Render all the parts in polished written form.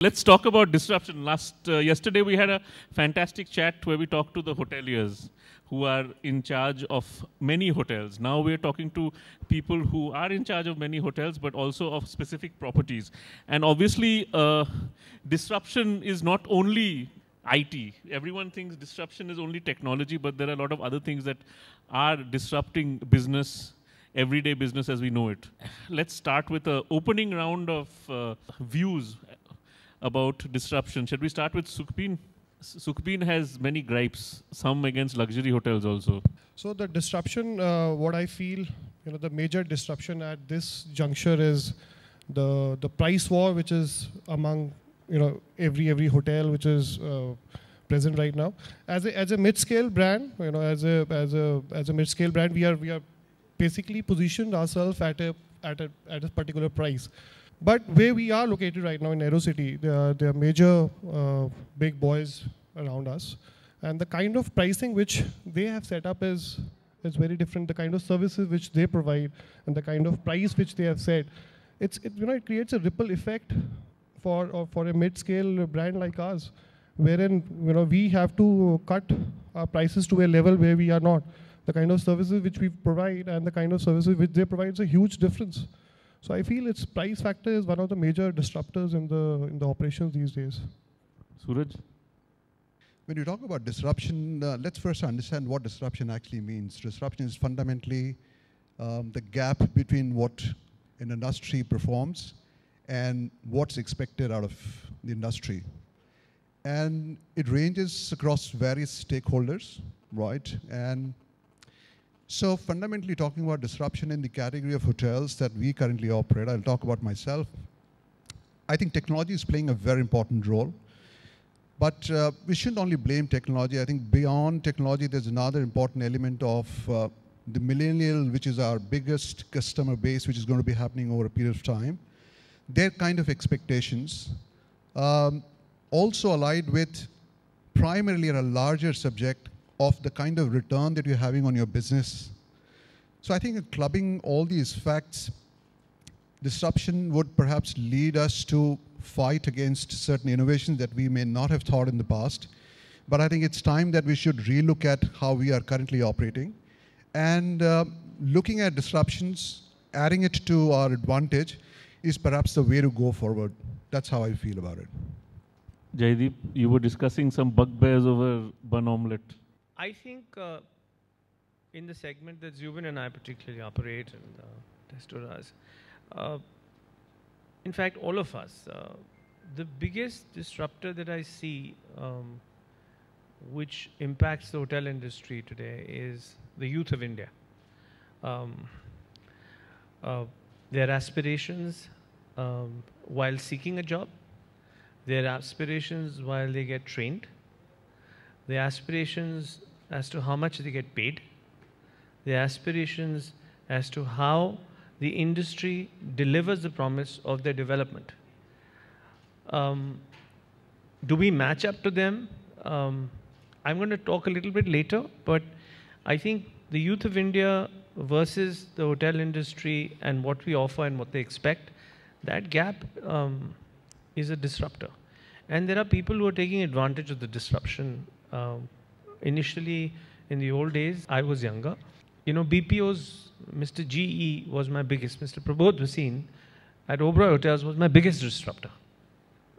Let's talk about disruption. Yesterday we had a fantastic chat where we talked to the hoteliers who are in charge of many hotels. Now we're talking to people who are in charge of many hotels, but also of specific properties. And obviously, disruption is not only IT. Everyone thinks disruption is only technology, but there are a lot of other things that are disrupting business, everyday business as we know it. Let's start with an opening round of views about disruption. Should we start with Sukhbeen? Sukhbeen has many gripes, some against luxury hotels also. So the disruption, what I feel, the major disruption at this juncture is the price war, which is among every hotel which is present right now. As a mid-scale brand, as a mid-scale brand, we are basically positioned ourselves at a particular price. But where we are located right now in Aero City, there are major big boys around us, and the kind of pricing which they have set up is very different. The kind of services which they provide and the kind of price which they have set, it creates a ripple effect for a mid-scale brand like ours, wherein we have to cut our prices to a level where we are not. The kind of services which we provide and the kind of services which they provide is a huge difference. So I feel its price factor is one of the major disruptors in the operations these days. Suraj? When you talk about disruption, let's first understand what disruption actually means. Disruption is fundamentally the gap between what an industry performs and what's expected out of the industry. And it ranges across various stakeholders, right? And so fundamentally talking about disruption in the category of hotels that we currently operate, I'll talk about myself. I think technology is playing a very important role. But we shouldn't only blame technology. I think beyond technology, there's another important element of the millennial, which is our biggest customer base, which is going to be happening over a period of time. Their kind of expectations also allied with primarily a larger subject of the kind of return that you're having on your business. So I think clubbing all these facts, disruption would perhaps lead us to fight against certain innovations that we may not have thought in the past. But I think it's time that we should relook at how we are currently operating. And looking at disruptions, adding it to our advantage is perhaps the way to go forward. That's how I feel about it. Jaideep, you were discussing some bugbears over bun omelette. I think in the segment that Zubin and I particularly operate in restaurants, in fact, all of us, the biggest disruptor that I see which impacts the hotel industry today is the youth of India. Their aspirations while seeking a job, their aspirations while they get trained, the aspirations as to how much they get paid, the aspirations as to how the industry delivers the promise of their development. Do we match up to them? I'm going to talk a little bit later, but I think the youth of India versus the hotel industry and what we offer and what they expect, that gap is a disruptor. And there are people who are taking advantage of the disruption. Initially, in the old days, I was younger. BPO's Mr. GE was my biggest. Mr. Prabodh Bhasin at Oberoi Hotels was my biggest disruptor.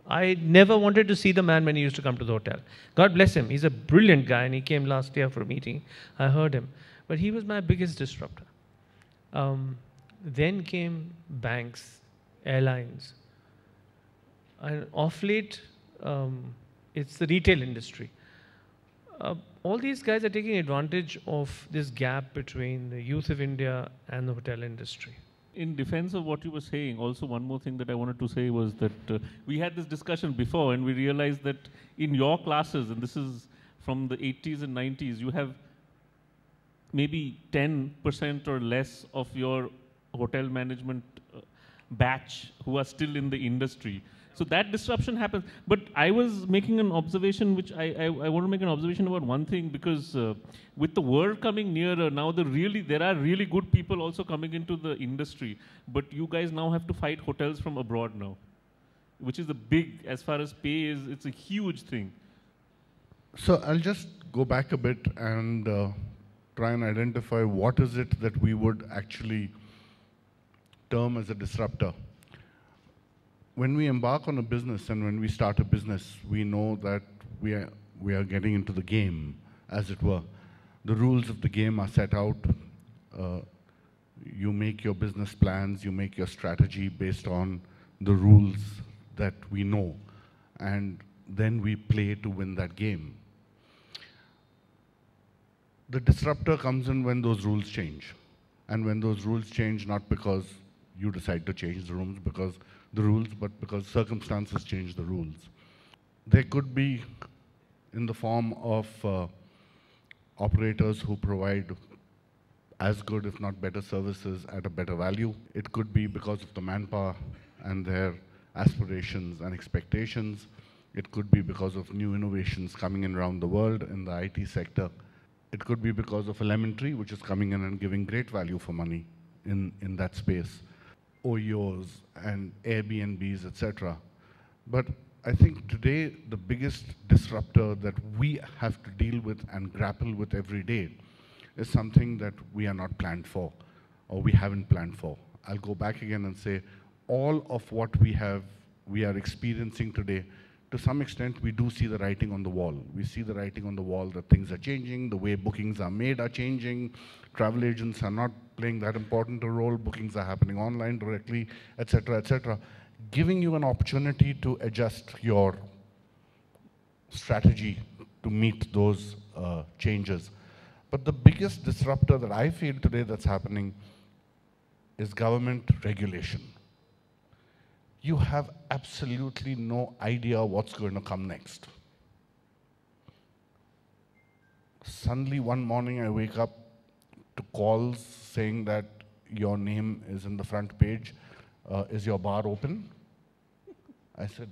I never wanted to see the man when he used to come to the hotel. God bless him. He's a brilliant guy, and he came last year for a meeting. I heard him. But he was my biggest disruptor. Then came banks, airlines. And off late, it's the retail industry. All these guys are taking advantage of this gap between the youth of India and the hotel industry. In defense of what you were saying, also one more thing that I wanted to say was that we had this discussion before and we realized that in your classes, and this is from the 80s and 90s, you have maybe 10% or less of your hotel management batch who are still in the industry. So that disruption happens. But I was making an observation, which I want to make an observation about one thing, because with the world coming nearer, now there are really good people also coming into the industry. But you guys now have to fight hotels from abroad now. which is the big, as far as pay is, it's a huge thing. So I'll just go back a bit and try and identify what is it that we would actually term as a disruptor. When we embark on a business and when we start a business, we know that we are getting into the game, as it were. The rules of the game are set out. You make your business plans, you make your strategy based on the rules that we know, and then we play to win that game. The disruptor comes in when those rules change. And when those rules change, not because you decide to change the rules, but because circumstances change the rules. They could be in the form of operators who provide as good, if not better, services at a better value. It could be because of the manpower and their aspirations and expectations. It could be because of new innovations coming in around the world in the IT sector. It could be because of a lemon tree, which is coming in and giving great value for money in that space. OEOs and Airbnbs, etc. But I think today the biggest disruptor that we have to deal with and grapple with every day is something that we are not planned for, or we haven't planned for. I'll go back again and say all of what we are experiencing today, to some extent we do see the writing on the wall. We see the writing on the wall that things are changing, the way bookings are made are changing, travel agents are not playing that important a role, bookings are happening online directly, etc., etc., giving you an opportunity to adjust your strategy to meet those changes. But the biggest disruptor that I feel today that's happening is government regulation. You have absolutely no idea what's going to come next. Suddenly one morning I wake up to calls saying that your name is in the front page. Is your bar open? I said,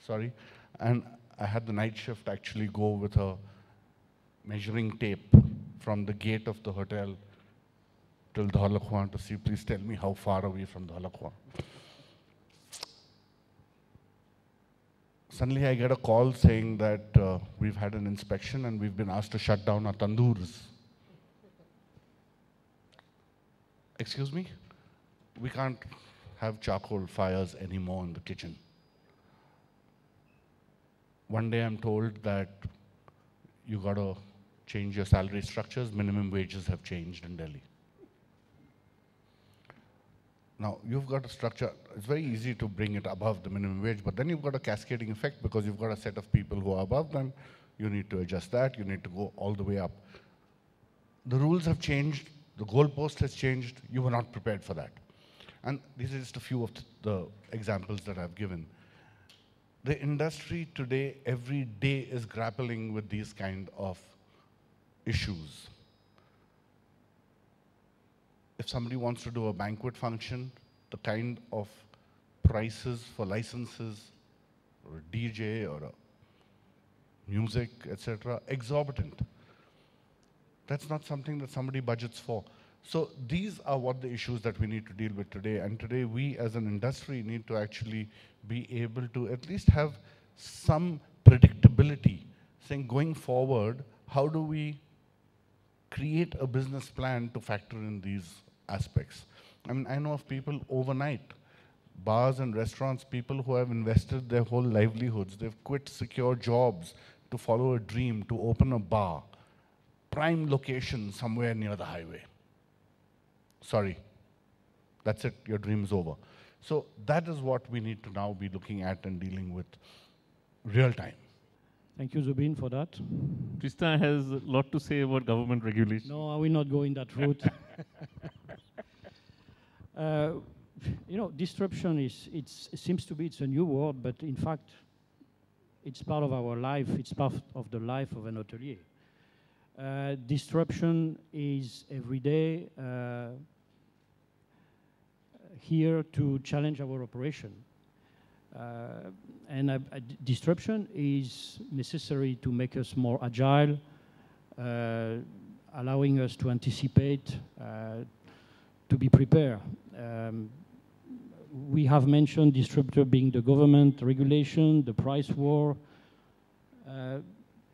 sorry. And I had the night shift actually go with a measuring tape from the gate of the hotel till Dhalakwa to see, please tell me how far away from Dhalakwa. Suddenly I get a call saying that we've had an inspection and we've been asked to shut down our tandoors. Excuse me? We can't have charcoal fires anymore in the kitchen. One day I'm told that you got to change your salary structures, minimum wages have changed in Delhi. Now, you've got a structure, it's very easy to bring it above the minimum wage, but then you've got a cascading effect because you've got a set of people who are above them. You need to adjust that, you need to go all the way up. The rules have changed, the goalpost has changed, you were not prepared for that. And these are just a few of the examples that I've given. The industry today, every day, is grappling with these kind of issues. If somebody wants to do a banquet function, the kind of prices for licenses, or a DJ, or a music, etc., exorbitant. That's not something that somebody budgets for. So these are what the issues that we need to deal with today. And today we as an industry need to actually be able to at least have some predictability, saying going forward, how do we create a business plan to factor in these aspects? I mean, I know of people overnight, bars and restaurants, people who have invested their whole livelihoods, they've quit secure jobs to follow a dream, to open a bar, prime location somewhere near the highway. Sorry, that's it, your dream is over. So that is what we need to now be looking at and dealing with real time. Thank you, Zubin, for that. Krishna has a lot to say about government regulation. No, I will not go in that route. You know, disruption it seems to be it's a new word, but in fact, it's part of our life. It's part of the life of an hotelier. Disruption is every day here to challenge our operation. And disruption is necessary to make us more agile, allowing us to anticipate, to be prepared. we have mentioned distributor being the government, regulation, the price war.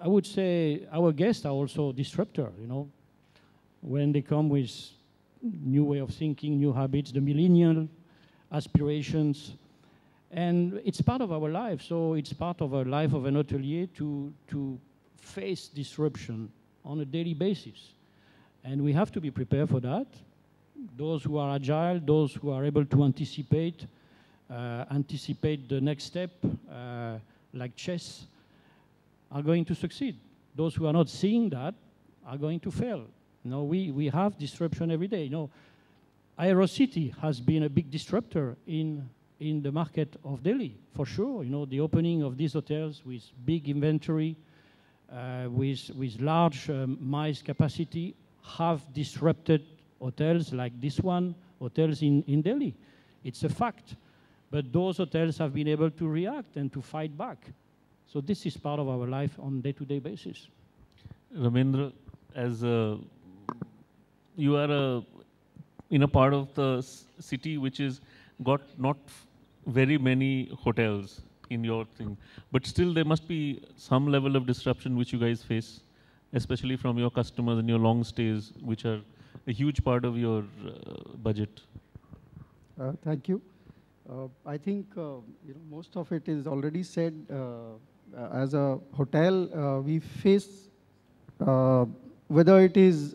I would say our guests are also disruptor, you know, when they come with new way of thinking, new habits, the millennial aspirations. And it's part of our life, so it's part of our life of an hotelier to face disruption on a daily basis. And we have to be prepared for that. Those who are agile, those who are able to anticipate the next step, like chess, are going to succeed. Those who are not seeing that are going to fail. You know, we have disruption every day. You know, Aerocity has been a big disruptor in the market of Delhi, for sure. You know, the opening of these hotels with big inventory, with large MICE capacity, have disrupted hotels like this one, hotels in Delhi. It's a fact. But those hotels have been able to react and to fight back. So this is part of our life on day-to-day basis. Ramendra, as you are in a part of the city which is got not very many hotels in your thing, but still there must be some level of disruption which you guys face, especially from your customers and your long stays, which are a huge part of your budget. Thank you. I think most of it is already said. As a hotel, we face whether it is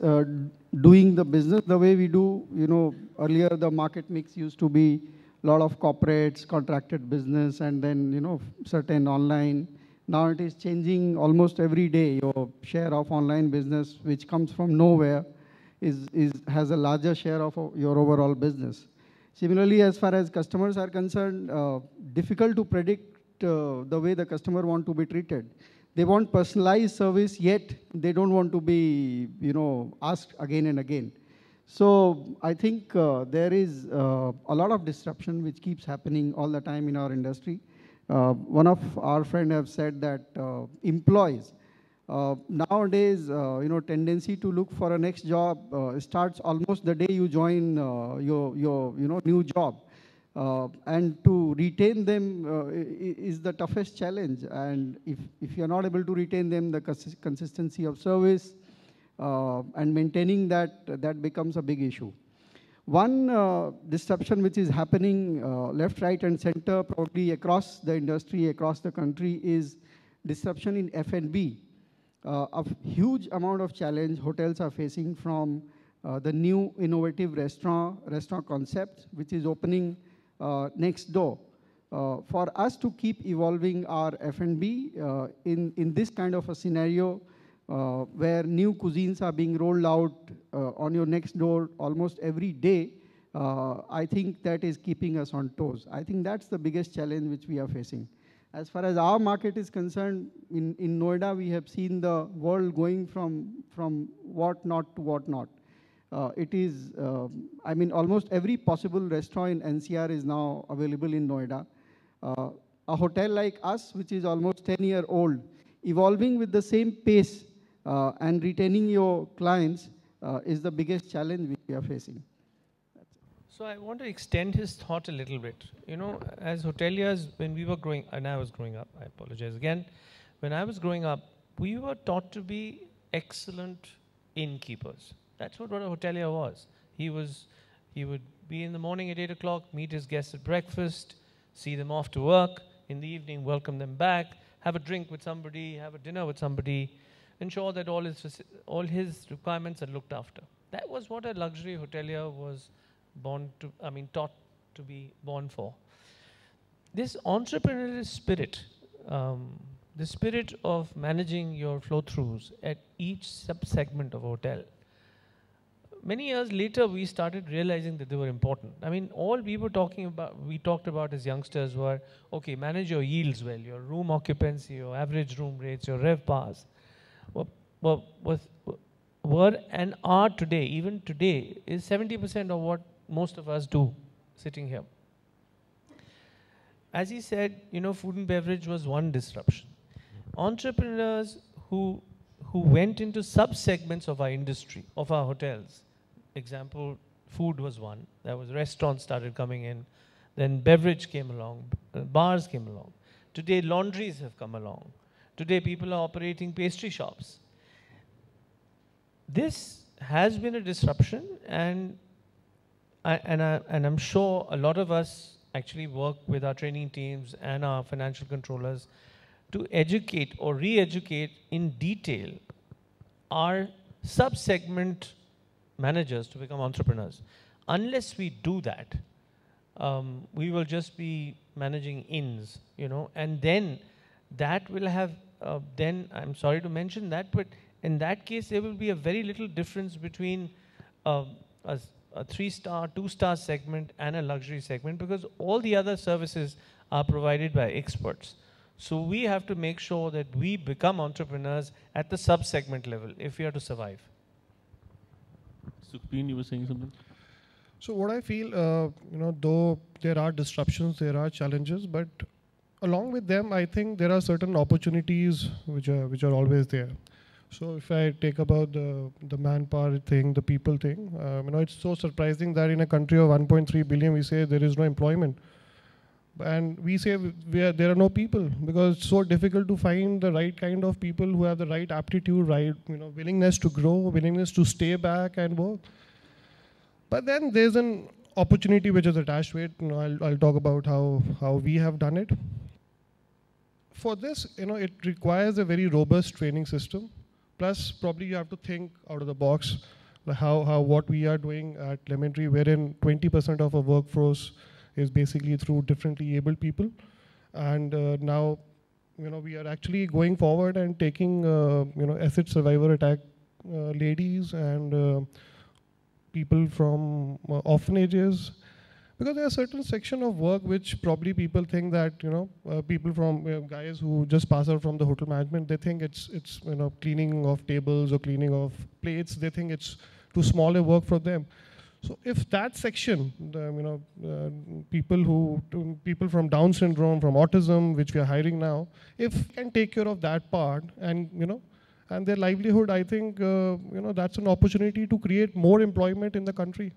doing the business the way we do. You know, earlier the market mix used to be a lot of corporates, contracted business, and then certain online. Now it is changing almost every day. Your share of online business, which comes from nowhere, has a larger share of your overall business. Similarly, as far as customers are concerned, difficult to predict the way the customer want to be treated. They want personalized service, yet they don't want to be, asked again and again. So I think there is a lot of disruption which keeps happening all the time in our industry. One of our friends have said that employees nowadays, tendency to look for a next job starts almost the day you join your new job. And to retain them is the toughest challenge. And if you're not able to retain them, the consistency of service and maintaining that becomes a big issue. One disruption which is happening left, right, and center, probably across the industry, across the country, is disruption in F&B. A huge amount of challenge hotels are facing from the new innovative restaurant concept, which is opening next door. For us to keep evolving our F&B in this kind of a scenario where new cuisines are being rolled out on your next door almost every day, I think that is keeping us on toes. I think that's the biggest challenge which we are facing. As far as our market is concerned, in Noida, we have seen the world going from what not to what not. It is, almost every possible restaurant in NCR is now available in Noida. A hotel like us, which is almost 10-year-old, evolving with the same pace and retaining your clients is the biggest challenge which we are facing. So I want to extend his thought a little bit. You know, as hoteliers, when we were growing, and I was growing up, I apologize again. When I was growing up, we were taught to be excellent innkeepers. That's what a hotelier was. He would be in the morning at 8 o'clock, meet his guests at breakfast, see them off to work, in the evening welcome them back, have a drink with somebody, have a dinner with somebody, ensure that all his requirements are looked after. That was what a luxury hotelier was taught to be born for. This entrepreneurial spirit, the spirit of managing your flow-throughs at each sub-segment of a hotel, many years later, we started realizing that they were important. I mean, all we talked about as youngsters were, okay, manage your yields well, your room occupancy, your average room rates, your RevPARs. Were and are today, even today, is 70% of what most of us do sitting here. As he said, food and beverage was one disruption. Entrepreneurs who went into sub-segments of our industry, of our hotels, example, food was one. There was restaurants started coming in. Then beverage came along, bars came along. Today, laundries have come along. Today, people are operating pastry shops. This has been a disruption, and I'm sure a lot of us actually work with our training teams and our financial controllers to educate or re-educate in detail our sub-segment managers to become entrepreneurs. Unless we do that, we will just be managing ins, you know, and then that will have, then I'm sorry to mention that, but in that case, there will be a very little difference between a 3-star, 2-star segment and a luxury segment, because all the other services are provided by experts. So we have to make sure that we become entrepreneurs at the sub-segment level if we are to survive. Sukhbir, you were saying something? So what I feel, you know, though there are disruptions, there are challenges, but along with them, I think there are certain opportunities which are always there. So if I take about the manpower thing, the people thing, you know, it's so surprising that in a country of 1.3 billion, we say there is no employment. And we say there are no people, because it's so difficult to find the right kind of people who have the right aptitude, right, you know, willingness to grow, willingness to stay back and work. But then there's an opportunity which is attached to it. You know, I'll talk about how we have done it. For this, you know, it requires a very robust training system. Plus, probably you have to think out of the box, like what we are doing at Lemon Tree, wherein 20% of our workforce is basically through differently abled people. And now, you know, we are actually going forward and taking, you know, acid survivor attack ladies and people from orphanages, because there are certain section of work which probably people think that, you know, people from guys who just pass out from the hotel management, they think it's you know, cleaning of tables or cleaning of plates, they think it's too small a work for them. So if that section, you know, people from Down syndrome, from autism, which we are hiring now, if we can take care of that part and, you know, and their livelihood, I think, you know, that's an opportunity to create more employment in the country.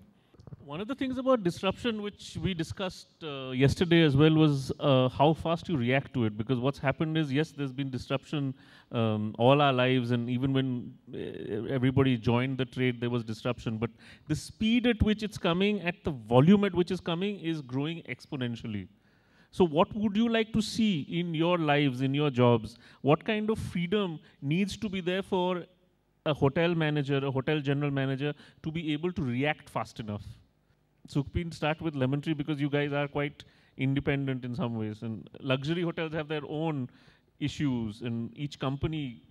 One of the things about disruption which we discussed yesterday as well was how fast you react to it, because what's happened is, yes, there's been disruption all our lives, and even when everybody joined the trade, there was disruption, but the speed at which it's coming, at the volume at which it's coming, is growing exponentially. So what would you like to see in your lives, in your jobs? What kind of freedom needs to be there for a hotel manager, a hotel general manager, to be able to react fast enough? Sukhbir, start with Lemon Tree, because you guys are quite independent in some ways, and luxury hotels have their own issues, and each company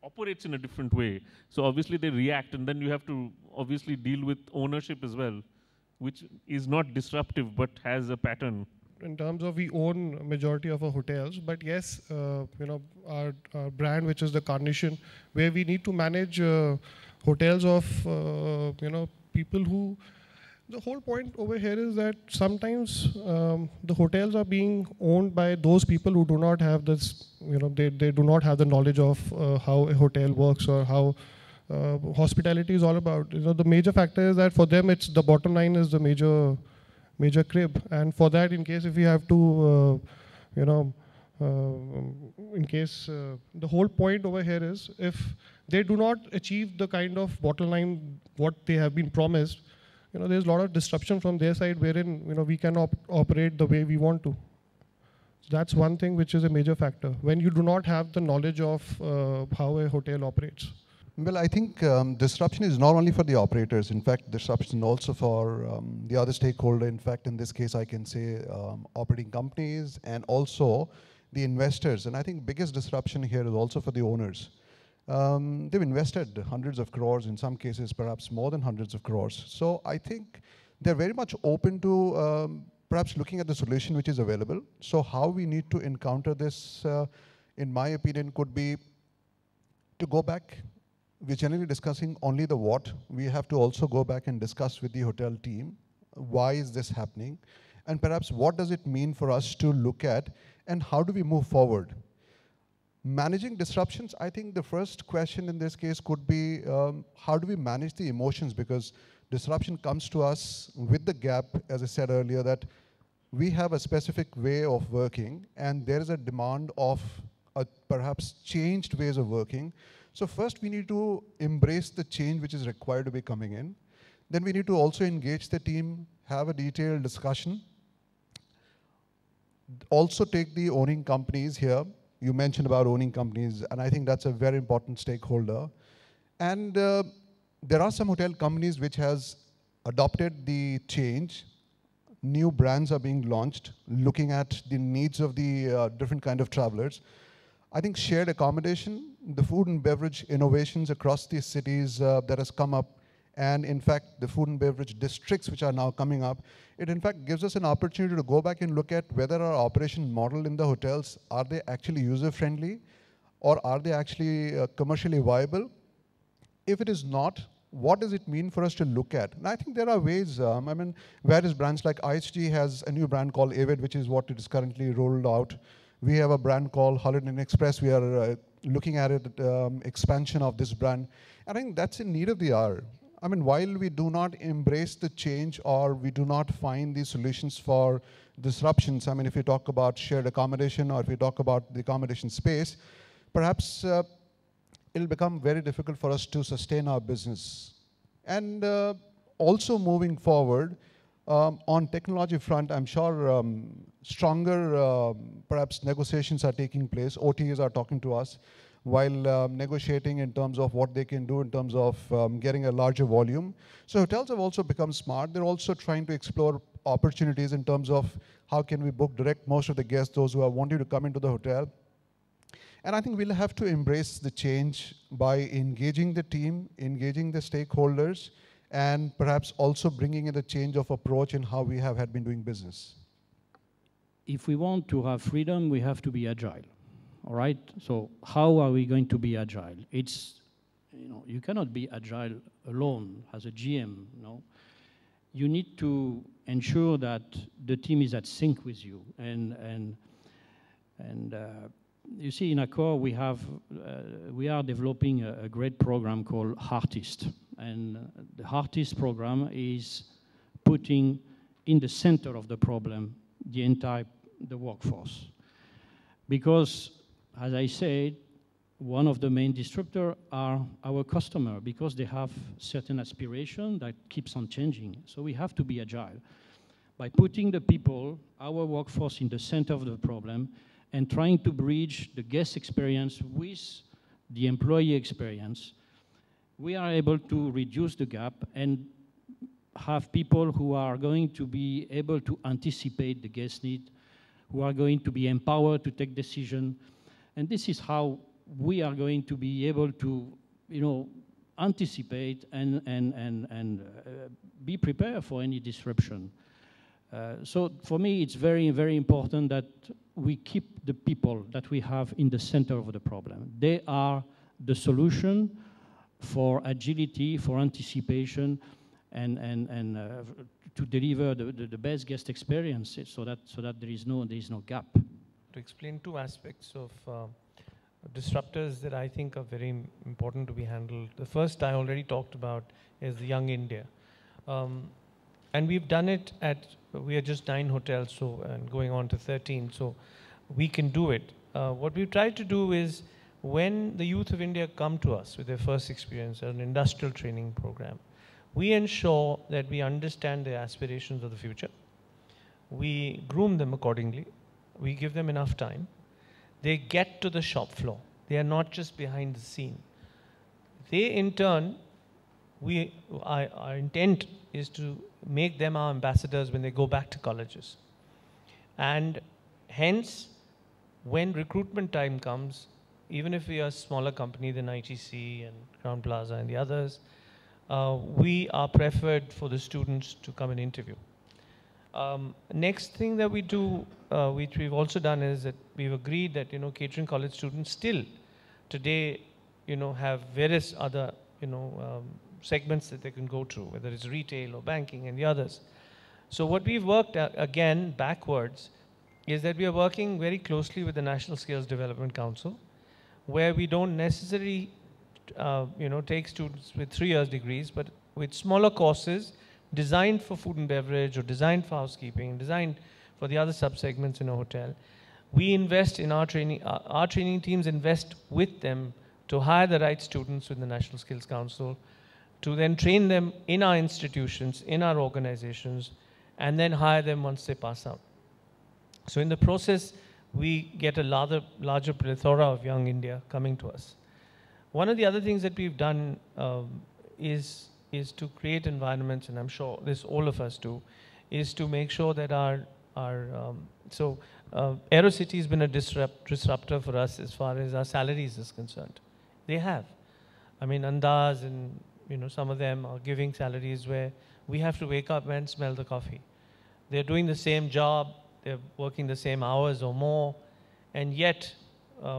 operates in a different way. So obviously they react, and then you have to obviously deal with ownership as well, which is not disruptive but has a pattern. In terms of, we own majority of our hotels, but yes, you know, our brand, which is the Carnation, where we need to manage hotels of, you know, people who, the whole point over here is that sometimes the hotels are being owned by those people who do not have this, you know, they do not have the knowledge of how a hotel works or how hospitality is all about. You know, the major factor is that for them, it's the bottom line is the major crib. And for that, in case if we have to, you know, in case the whole point over here is, if they do not achieve the kind of bottom line what they have been promised, you know, there's a lot of disruption from their side, wherein, you know, we can operate the way we want to. So that's one thing which is a major factor, when you do not have the knowledge of how a hotel operates. Well, I think disruption is not only for the operators. In fact, disruption also for the other stakeholder. In fact, in this case, I can say operating companies and also the investors. And I think biggest disruption here is also for the owners. They've invested hundreds of crores, in some cases perhaps more than hundreds of crores. So I think they're very much open to perhaps looking at the solution which is available. So how we need to encounter this, in my opinion, could be to go back. We're generally discussing only the what. We have to also go back and discuss with the hotel team, why is this happening? And perhaps what does it mean for us to look at, and how do we move forward? Managing disruptions, I think the first question in this case could be, how do we manage the emotions? Because disruption comes to us with the gap, as I said earlier, that we have a specific way of working, and there is a demand of perhaps changed ways of working. So first we need to embrace the change which is required to be coming in. Then we need to also engage the team, have a detailed discussion. Also take the owning companies here. You mentioned about owning companies, and I think that's a very important stakeholder. And there are some hotel companies which has adopted the change. New brands are being launched, looking at the needs of the different kind of travelers. I think shared accommodation, the food and beverage innovations across these cities that has come up, and in fact, the food and beverage districts which are now coming up, it in fact gives us an opportunity to go back and look at whether our operation model in the hotels, are they actually user-friendly, or are they actually commercially viable? If it is not, what does it mean for us to look at? And I think there are ways, I mean, various brands like IHG has a new brand called Avid, which is what it is currently rolled out. We have a brand called Holiday Inn Express. We are looking at it, expansion of this brand. I think that's in need of the hour. I mean, while we do not embrace the change or we do not find the solutions for disruptions, I mean, if you talk about shared accommodation or if you talk about the accommodation space, perhaps it'll become very difficult for us to sustain our business. And also moving forward, on technology front, I'm sure stronger perhaps negotiations are taking place. OTAs are talking to us while negotiating in terms of what they can do in terms of getting a larger volume. So hotels have also become smart. They're also trying to explore opportunities in terms of how can we book direct most of the guests, those who are wanting to come into the hotel. And I think we'll have to embrace the change by engaging the team, engaging the stakeholders, and perhaps also bringing in a change of approach in how we have had been doing business. If we want to have freedom, we have to be agile. All right? So how are we going to be agile? It's, you know, you cannot be agile alone as a GM, you know. You need to ensure that the team is at sync with you. And you see, in Accor, we are developing a great program called Heartist. And the Heartist program is putting in the center of the problem the workforce. Because, as I said, one of the main disruptors are our customer, because they have certain aspiration that keeps on changing. So we have to be agile. By putting the people, our workforce, in the center of the problem, and trying to bridge the guest experience with the employee experience, we are able to reduce the gap and have people who are going to be able to anticipate the guest need, who are going to be empowered to take decisions. And this is how we are going to be able to, you know, anticipate and be prepared for any disruption. So for me, it's very, very important that we keep the people that we have in the center of the problem. They are the solution for agility, for anticipation, and to deliver the best guest experience, so that there is no gap. To explain two aspects of disruptors that I think are very important to be handled. The first I already talked about is the Young India. And we've done it we are just 9 hotels, so, and going on to 13, so we can do it. What we've tried to do is, when the youth of India come to us with their first experience, an industrial training program, we ensure that we understand their aspirations of the future. We groom them accordingly. We give them enough time. They get to the shop floor. They are not just behind the scene. They, in turn, our intent is to make them our ambassadors when they go back to colleges. And hence, when recruitment time comes, even if we are a smaller company than ITC and Crown Plaza and the others, we are preferred for the students to come and interview. Next thing that we do, which we've also done, is that we've agreed that, you know, catering college students still today, you know, have various other, you know, segments that they can go to, whether it's retail or banking and the others. So what we've worked again backwards is that we are working very closely with the National Skills Development Council, where we don't necessarily you know, take students with 3 years degrees, but with smaller courses designed for food and beverage or designed for housekeeping, designed for the other subsegments in a hotel. We invest in our training teams invest with them to hire the right students with the National Skills Council, to then train them in our institutions, in our organizations, and then hire them once they pass out. So in the process, we get a larger plethora of young India coming to us. One of the other things that we've done is to create environments, and I'm sure this all of us do, is to make sure that AeroCity has been a disruptor for us as far as our salaries is concerned. They have. I mean, Andaz and some of them are giving salaries where we have to wake up and smell the coffee. They're doing the same job, they're working the same hours or more, and yet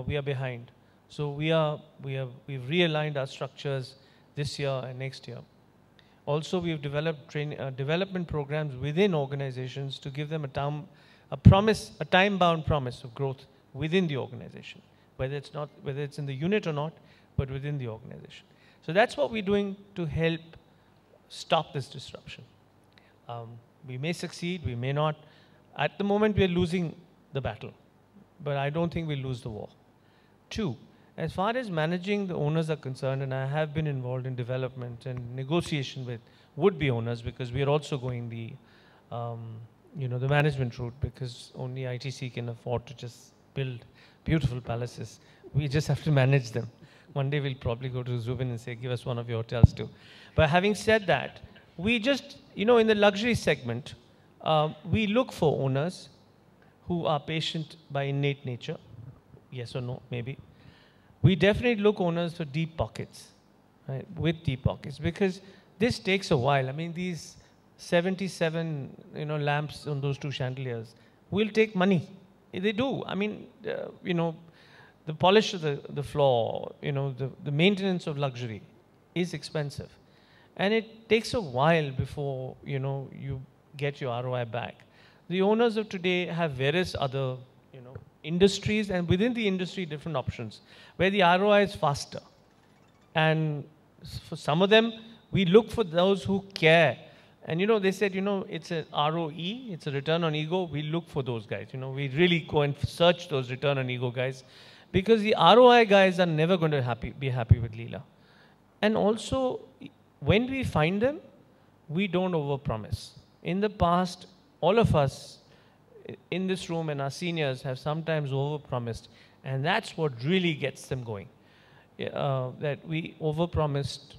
we are behind. So we've realigned our structures this year and next year. Also, we've developed development programs within organizations to give them a time-bound promise of growth within the organization, whether it's in the unit or not, but within the organization. So that's what we're doing to help stop this disruption. We may succeed, we may not. At the moment, we're losing the battle, but I don't think we'll lose the war. 2, as far as managing the owners are concerned, and I have been involved in development and negotiation with would-be owners, because we are also going the management route, because only ITC can afford to just build beautiful palaces. We just have to manage them. One day we'll probably go to Zubin and say, give us one of your hotels too. But having said that, we just, in the luxury segment, we look for owners who are patient by innate nature. Yes or no, maybe. We definitely look owners for deep pockets, right? With deep pockets, because this takes a while. I mean, these 77, lamps on those 2 chandeliers will take money. They do. I mean, the polish of the floor, the maintenance of luxury is expensive. And it takes a while before, you get your ROI back. The owners of today have various other, industries, and within the industry, different options, where the ROI is faster. And for some of them, we look for those who care. And, they said, it's a ROE, it's a return on ego. We look for those guys. We really go and search those return on ego guys, because the ROI guys are never going to be happy with Leela. And also, when we find them, we don't overpromise. In the past, all of us in this room and our seniors have sometimes overpromised, and that's what really gets them going. That we overpromised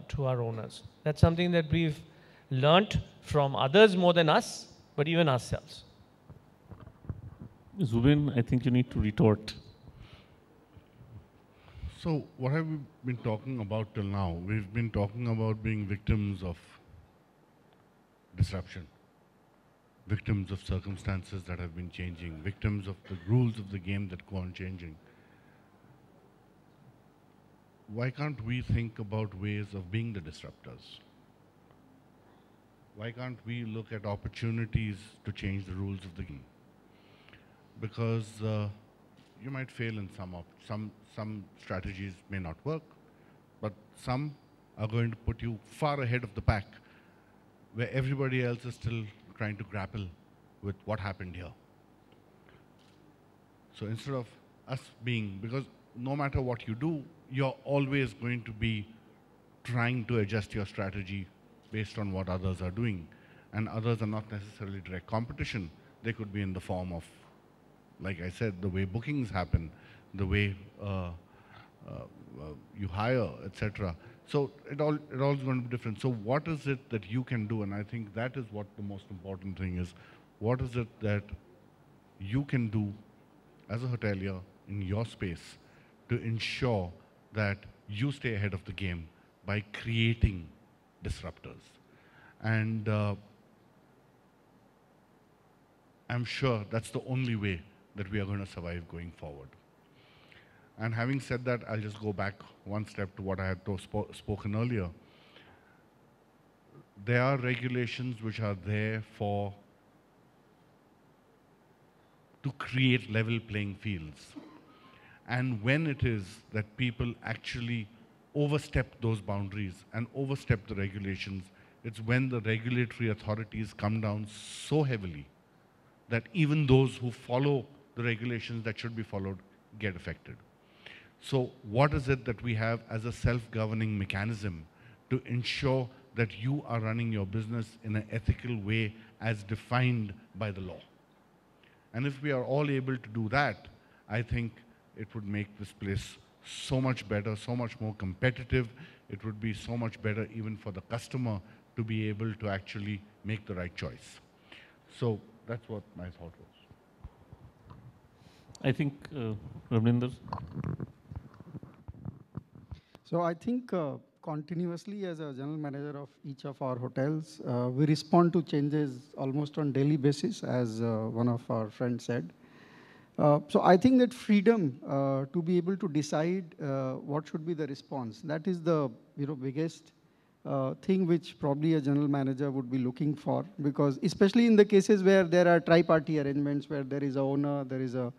to our owners. That's something that we've learnt from others more than us, but even ourselves. Zubin, I think you need to retort. So what have we been talking about till now? We've been talking about being victims of disruption, victims of circumstances that have been changing, victims of the rules of the game that go on changing. Why can't we think about ways of being the disruptors? Why can't we look at opportunities to change the rules of the game? Because you might fail in some strategies may not work, but some are going to put you far ahead of the pack, where everybody else is still trying to grapple with what happened here. So instead of us being, because no matter what you do, you're always going to be trying to adjust your strategy based on what others are doing. And others are not necessarily direct competition. They could be in the form of, like I said, the way bookings happen, the way you hire, etc. So it all is going to be different. So what is it that you can do? And I think that is what the most important thing is. What is it that you can do as a hotelier in your space to ensure that you stay ahead of the game by creating disruptors? And I'm sure that's the only way that we are going to survive going forward. And having said that, I'll just go back one step to what I had spoken earlier. There are regulations which are there to create level playing fields. And when it is that people actually overstep those boundaries and overstep the regulations, it's when the regulatory authorities come down so heavily that even those who follow the regulations that should be followed get affected. So what is it that we have as a self-governing mechanism to ensure that you are running your business in an ethical way as defined by the law? And if we are all able to do that, I think it would make this place so much better, so much more competitive. It would be so much better even for the customer to be able to actually make the right choice. So that's what my thought was. I think, Ravinder. So I think continuously as a general manager of each of our hotels, we respond to changes almost on daily basis, as one of our friends said. So I think that freedom to be able to decide what should be the response, that is the biggest thing which probably a general manager would be looking for, because especially in the cases where there are tri-party arrangements, where there is a owner, there is a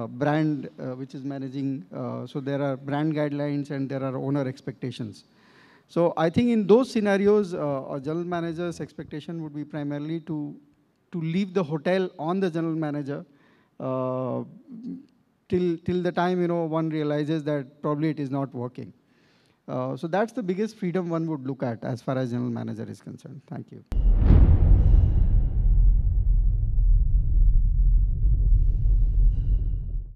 brand which is managing, so there are brand guidelines and there are owner expectations. So I think in those scenarios, a general manager's expectation would be primarily to leave the hotel on the general manager till the time one realizes that probably it is not working. So that's the biggest freedom one would look at as far as general manager is concerned. Thank you.